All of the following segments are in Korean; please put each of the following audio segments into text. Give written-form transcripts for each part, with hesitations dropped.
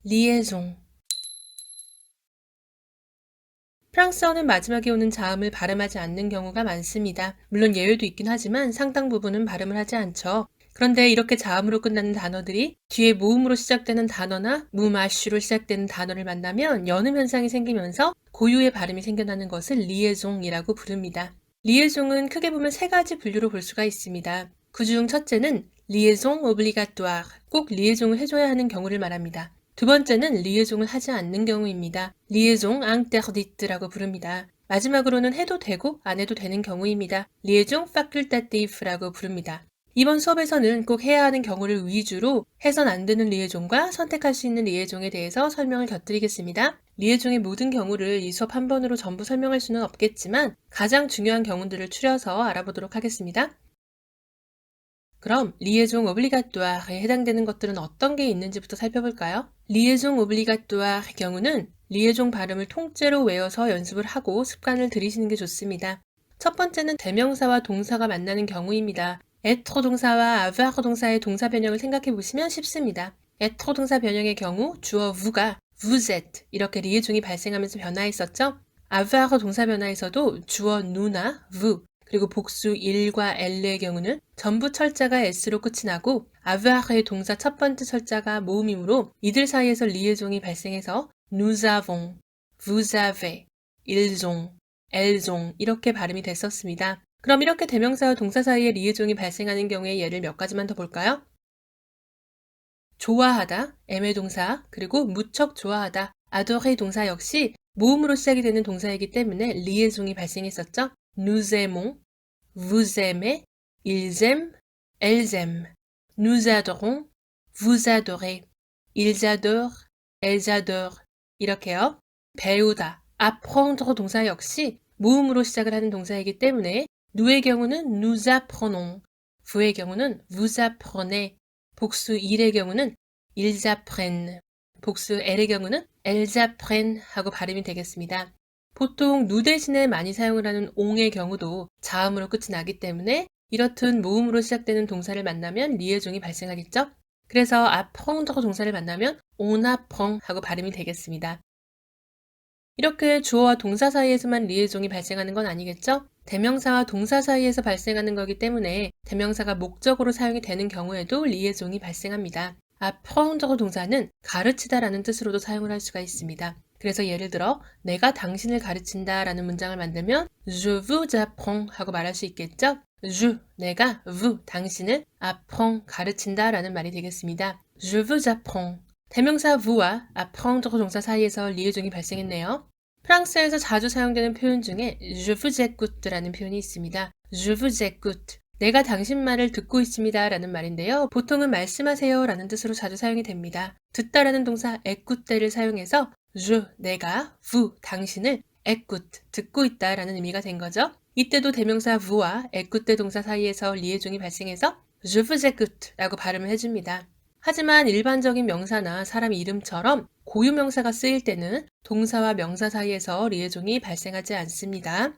liaison. 프랑스어는 마지막에 오는 자음을 발음하지 않는 경우가 많습니다. 물론 예외도 있긴 하지만 상당 부분은 발음을 하지 않죠. 그런데 이렇게 자음으로 끝나는 단어들이 뒤에 모음으로 시작되는 단어나 무마슈로 시작되는 단어를 만나면 연음 현상이 생기면서 고유의 발음이 생겨나는 것을 리에종이라고 부릅니다. 리에종은 크게 보면 세 가지 분류로 볼 수가 있습니다. 그중 첫째는 리에종 오블리가toire, 꼭 리에종을 해줘야 하는 경우를 말합니다. 두 번째는 리에종을 하지 않는 경우입니다. 리에종 interdite라고 부릅니다. 마지막으로는 해도 되고 안 해도 되는 경우입니다. 리에종 facultative라고 부릅니다. 이번 수업에서는 꼭 해야 하는 경우를 위주로 해선 안 되는 리에종과 선택할 수 있는 리에종에 대해서 설명을 곁드리겠습니다. 리에종의 모든 경우를 이 수업 한 번으로 전부 설명할 수는 없겠지만 가장 중요한 경우들을 추려서 알아보도록 하겠습니다. 그럼 리에종 오블리가뚜아에 해당되는 것들은 어떤 게 있는지부터 살펴볼까요? 리에종 오블리가뚜아의 경우는 리에종 발음을 통째로 외워서 연습을 하고 습관을 들이시는 게 좋습니다. 첫 번째는 대명사와 동사가 만나는 경우입니다. être 동사와 avoir 동사의 동사 변형을 생각해 보시면 쉽습니다. être 동사 변형의 경우 주어 vous가 vous êtes 이렇게 리에종이 발생하면서 변화했었죠? avoir 동사 변화에서도 주어 nous나 vous 그리고 복수 il과 elle의 경우는 전부 철자가 s로 끝이 나고 avoir의 동사 첫 번째 철자가 모음이므로 이들 사이에서 리에종이 발생해서 nous avons, vous avez, ils ont, elles ont 이렇게 발음이 됐었습니다. 그럼 이렇게 대명사와 동사 사이에 리에종이 발생하는 경우의 예를 몇 가지만 더 볼까요? 좋아하다, aimer 동사, 그리고 무척 좋아하다, adorer 동사 역시 모음으로 시작이 되는 동사이기 때문에 리에종이 발생했었죠. Nous aimons, vous aimez, ils aiment, elles aiment. Nous adorons, vous adorez, ils adorent, elles adorent. 이렇게요. 배우다, apprendre 동사 역시 모음으로 시작을 하는 동사이기 때문에 nou의 경우는 nous apprenons, vou의 경우는 vous apprenez, 복수 il의 경우는 ils apprennent, 복수 el의 경우는 elles apprennent 하고 발음이 되겠습니다. 보통 누 대신에 많이 사용을 하는 옹의 경우도 자음으로 끝이 나기 때문에 이렇듯 모음으로 시작되는 동사를 만나면 리에종이 발생하겠죠? 그래서 apprendre 동사를 만나면 on apprend 하고 발음이 되겠습니다. 이렇게 주어와 동사 사이에서만 리에종이 발생하는 건 아니겠죠? 대명사와 동사 사이에서 발생하는 거기 때문에 대명사가 목적으로 사용이 되는 경우에도 리에종이 발생합니다. apprendre 동사는 가르치다라는 뜻으로도 사용을 할 수가 있습니다. 그래서 예를 들어 내가 당신을 가르친다 라는 문장을 만들면 Je vous apprends 하고 말할 수 있겠죠? Je, 내가, vous, 당신을 apprends, 가르친다 라는 말이 되겠습니다. Je vous apprends. 대명사 vous와 apprendre 동사 사이에서 리에종이 발생했네요. 프랑스에서 자주 사용되는 표현 중에 Je vous écoute 라는 표현이 있습니다. Je vous écoute. 내가 당신 말을 듣고 있습니다 라는 말인데요. 보통은 말씀하세요 라는 뜻으로 자주 사용이 됩니다. 듣다라는 동사 écouter를 사용해서 je, 내가, vous, 당신을 écoute, 듣고 있다 라는 의미가 된 거죠. 이때도 대명사 vous와 écouter 동사 사이에서 리에종이 발생해서 je vous écoute 라고 발음을 해줍니다. 하지만 일반적인 명사나 사람 이름처럼 고유명사가 쓰일 때는 동사와 명사 사이에서 리에종이 발생하지 않습니다.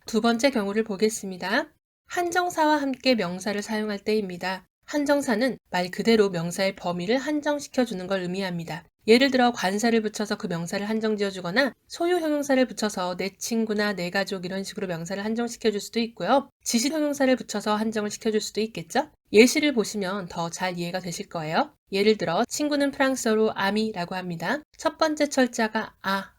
두 번째 경우를 보겠습니다. 한정사와 함께 명사를 사용할 때입니다. 한정사는 말 그대로 명사의 범위를 한정시켜주는 걸 의미합니다. 예를 들어 관사를 붙여서 그 명사를 한정지어주거나 소유 형용사를 붙여서 내 친구나 내 가족 이런 식으로 명사를 한정시켜줄 수도 있고요. 지시 형용사를 붙여서 한정을 시켜줄 수도 있겠죠? 예시를 보시면 더 잘 이해가 되실 거예요. 예를 들어 친구는 프랑스어로 아미라고 합니다. 첫 번째 철자가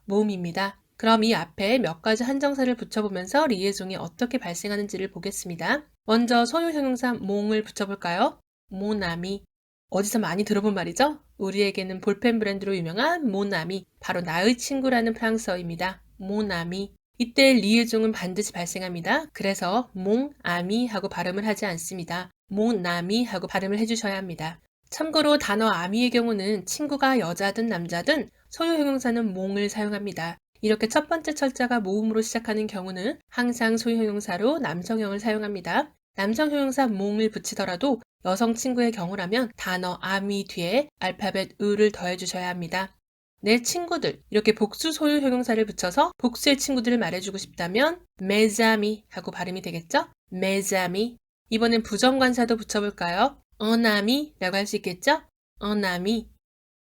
모음입니다. 그럼 이 앞에 몇 가지 한정사를 붙여보면서 리에종이 어떻게 발생하는지를 보겠습니다. 먼저 소유 형용사 몽을 붙여볼까요? 모나미. 어디서 많이 들어본 말이죠? 우리에게는 볼펜 브랜드로 유명한 모나미, 바로 나의 친구라는 프랑스어입니다. 모나미. 이때 리에종은 반드시 발생합니다. 그래서 몽아미 하고 발음을 하지 않습니다. 모나미 하고 발음을 해주셔야 합니다. 참고로 단어 아미의 경우는 친구가 여자든 남자든 소유 형용사는 몽을 사용합니다. 이렇게 첫 번째 철자가 모음으로 시작하는 경우는 항상 소유 형용사로 남성형을 사용합니다. 남성 형용사 몽을 붙이더라도 여성 친구의 경우라면 단어 아미 뒤에 알파벳 으를 더해주셔야 합니다. 내 친구들 이렇게 복수 소유 형용사를 붙여서 복수의 친구들을 말해주고 싶다면 mes amis 하고 발음이 되겠죠? mes amis. 이번엔 부정관사도 붙여볼까요? un ami 라고 할 수 있겠죠? un ami.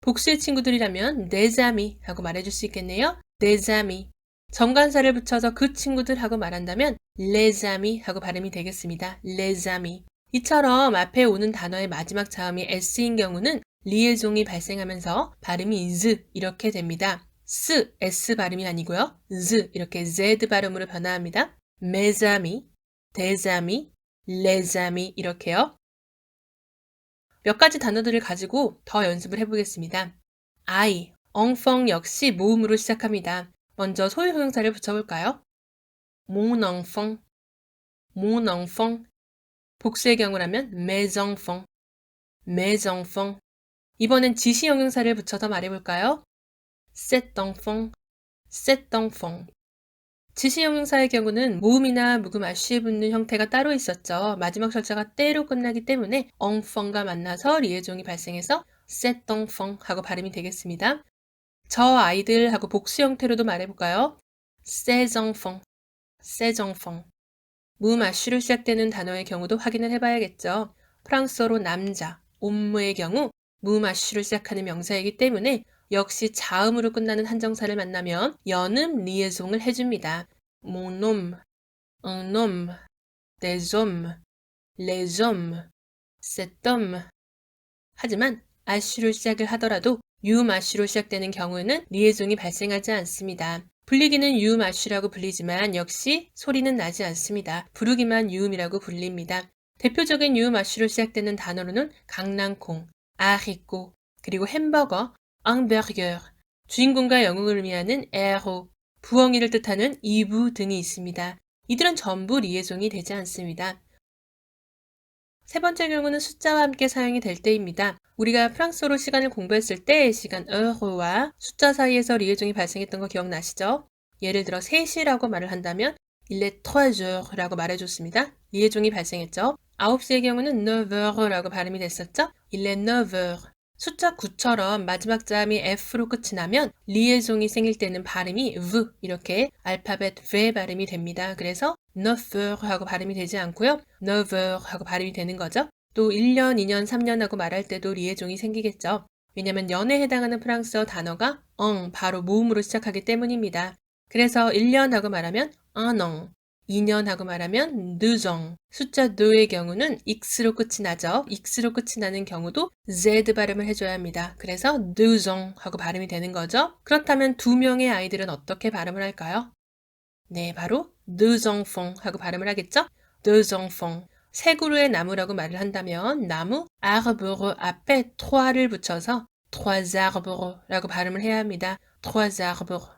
복수의 친구들이라면 les amis 하고 말해줄 수 있겠네요. des amis. 정관사를 붙여서 그 친구들 하고 말한다면 les amis 하고 발음이 되겠습니다. les amis. 이처럼 앞에 오는 단어의 마지막 자음이 s인 경우는 리에종이 발생하면서 발음이 z 이렇게 됩니다. s 발음이 아니고요. z 이렇게 z 발음으로 변화합니다. mes amis, des amis, les amis 이렇게요. 몇 가지 단어들을 가지고 더 연습을 해보겠습니다. I, enfant 역시 모음으로 시작합니다. 먼저 소유형용사를 붙여볼까요? mon enfant, mon enfant. 복수의 경우라면 mes enfants, mes enfants. 이번엔 지시형용사를 붙여서 말해볼까요? cet enfant, cet enfant. 지시형용사의 경우는 모음이나 묵음 아쉬에 붙는 형태가 따로 있었죠. 마지막 철자가 때로 끝나기 때문에 enfant과 만나서 리에종이 발생해서 cet enfant 하고 발음이 되겠습니다. 저 아이들 하고 복수 형태로도 말해볼까요? ces enfants, ces enfants. 무음 아쉬로 시작되는 단어의 경우도 확인을 해봐야겠죠. 프랑스어로 남자, 옴무의 경우 무음 아쉬로 시작하는 명사이기 때문에 역시 자음으로 끝나는 한정사를 만나면 연음 리에송을 해줍니다. mon homme, un homme, des hommes, les hommes, cet homme. 하지만 아쉬로 시작을 하더라도 유음 아쉬로 시작되는 경우에는 리에종이 발생하지 않습니다. 불리기는 유음 아쉬라고 불리지만 역시 소리는 나지 않습니다. 부르기만 유음이라고 불립니다. 대표적인 유음 아쉬로 시작되는 단어로는 강낭콩, 아리꼬, 그리고 햄버거, hamburger, 주인공과 영웅을 의미하는 héros, 부엉이를 뜻하는 이부 등이 있습니다. 이들은 전부 리에종이 되지 않습니다. 세 번째 경우는 숫자와 함께 사용이 될 때입니다. 우리가 프랑스어로 시간을 공부했을 때 시간 heureux와 숫자 사이에서 리에종이 발생했던 거 기억나시죠? 예를 들어 3시라고 말을 한다면 il est 3heures라고 말해줬습니다. 리에종이 발생했죠. 9시의 경우는 9heures라고 발음이 됐었죠. il est 9heures. 숫자 9처럼 마지막 자음이 F로 끝이 나면 리에종이 생길 때는 발음이 V 이렇게 알파벳 V 발음이 됩니다. 그래서 9heures 하고 발음이 되지 않고요. 9heures 하고 발음이 되는 거죠. 또 1년, 2년, 3년 하고 말할 때도 리에종이 생기겠죠. 왜냐하면 년에 해당하는 프랑스어 단어가 바로 모음으로 시작하기 때문입니다. 그래서 1년 하고 말하면 un an, 2년 하고 말하면 deux ans. 숫자 2의 경우는 x로 끝이 나죠. x로 끝이 나는 경우도 z 발음을 해줘야 합니다. 그래서 deux ans 하고 발음이 되는 거죠. 그렇다면 2명의 아이들은 어떻게 발음을 할까요? 네, 바로 deux enfants 하고 발음을 하겠죠? deux enfants. 세 그루의 나무라고 말을 한다면 나무 arbre 앞에 trois를 붙여서 trois arbres 라고 발음을 해야 합니다. trois arbres.